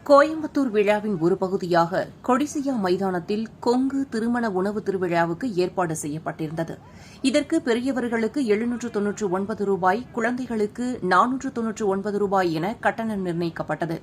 கோயம்புத்தூர் விழாவின் ஒரு பகுதியாக கொடிசியா மைதானத்தில் கொங்கு திருமண உணவு திருவிழாவுக்கு ஏற்பாடு செய்யப்பட்டிருந்தது. இதற்கு பெரியவர்களுக்கு 799 ரூபாய், குழந்தைகளுக்கு 499 ரூபாய் என கட்டணம் நிர்ணயிக்கப்பட்டது.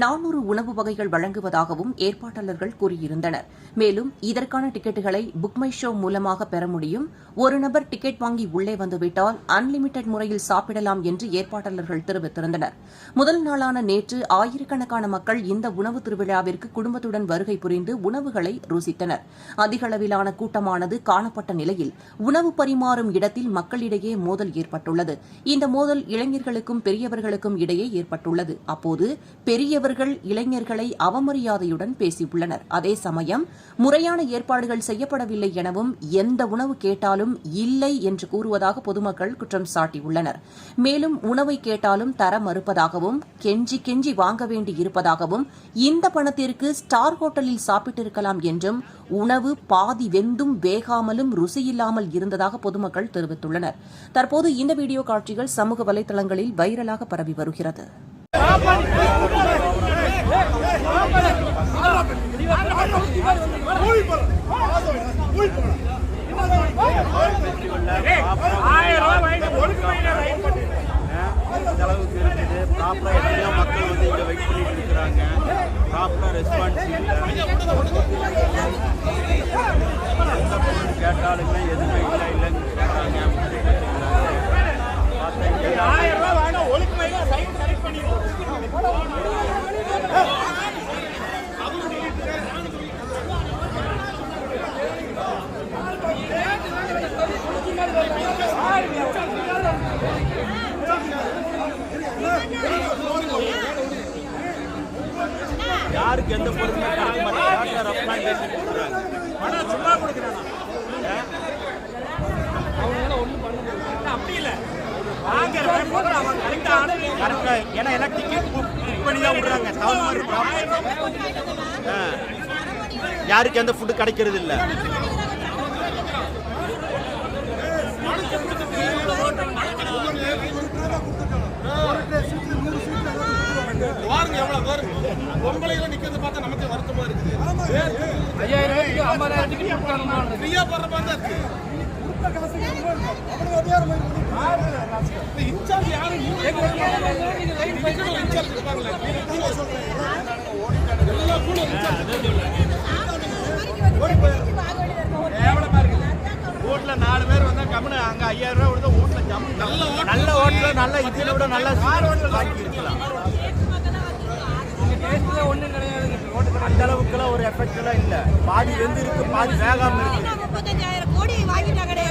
400 உணவு வகைகள் வழங்குவதாகவும் ஏற்பாட்டாளர்கள் கூறியிருந்தனர். மேலும் இதற்கான டிக்கெட்டுகளை புக் மை ஷோ மூலமாக பெற முடியும். ஒரு நபர் டிக்கெட் வாங்கி உள்ளே வந்துவிட்டால் அன்லிமிடெட் முறையில் சாப்பிடலாம் என்று ஏற்பாட்டாளர்கள் தெரிவித்திருந்தனர். முதல் நாளான நேற்று ஆயிரக்கணக்கான மக்கள் இந்த உணவு திருவிழாவிற்கு குடும்பத்துடன் வருகை புரிந்து உணவுகளை ருசித்தனர். அதிகளவிலான கூட்டமானது காணப்பட்ட நிலையில் உணவு பரிமாறும் இடத்தில் மக்களிடையே மோதல் ஏற்பட்டுள்ளது. இந்த மோதல் இளைஞர்களுக்கும் பெரியவர்களுக்கும் இடையே ஏற்பட்டுள்ளது. அப்போது பெரியவர்கள் இளைஞர்களை அவமரியாதையுடன் பேசியுள்ளனர். அதே சமயம் முறையான ஏற்பாடுகள் செய்யப்படவில்லை எனவும் எந்த உணவு கேட்டாலும் இல்லை என்று கூறுவதாக பொதுமக்கள் குற்றம் சாட்டியுள்ளனர். மேலும் உணவை கேட்டாலும் தர மறுப்பதாகவும் கெஞ்சி கெஞ்சி வாங்க வேண்டி இருப்பதாகவும் இந்த பணத்திற்கு ஸ்டார் ஹோட்டலில் சாப்பிட்டிருக்கலாம் என்றும் உணவு பாதி வெந்தும் வேகாமலும் ருசியில்லாமல் இருந்ததாக பொதுமக்கள் தெரிவித்துள்ளனர். தற்போது இந்த வீடியோ காட்சிகள் சமூக வலைதளங்களில் வைரலாக பரவி வருகிறது. மக்கள் இங்க வெயிட் பண்ணிட்டு இருக்கிறாங்க. ப்ராப்பரா ரெஸ்பான்ஸ் எந்த பொருள் கேட்டாலுமே எதுவுமே இல்லைன்னு சொல்றாங்க. யாருக்கு எந்த பொருளுமே கிடைக்க மாட்டேங்குது. சும்மா கொடுக்குறாங்க. ஏன்னா எல்லாம் டிக்கெட் புக் பண்ணி தான் விடுறாங்க. யாருக்கு எந்த ஃபுட்டு கிடைக்கிறது இல்லை. பொங்கலையில நிக்கிறது பார்த்தா நமக்கு வருத்தமா இருக்குது. 5000 50,000 ஃப்ரீயா போற மாதிரி இருக்கு. இன்சார்ஜ் யாரு? இன்சார்ஜ் இருப்பாங்களே. எல்லா கூட ஓட்டுல 4 பேர் வந்தா கம்முனு அங்க 5000 ரூபாய் கொடுத்தா ஓட்டுல ஜம் நல்ல ஓட்டுல நல்ல இதில விட நல்ல வாங்கி இருக்கலாம். அந்த அளவுக்குலாம் ஒரு எஃபெக்ட் எல்லாம் இல்ல. பாதி வெந்து இருக்கு, பாதி வேகாம இருக்கு. 35,000 கோடி வாங்கிட்டாங்கடே.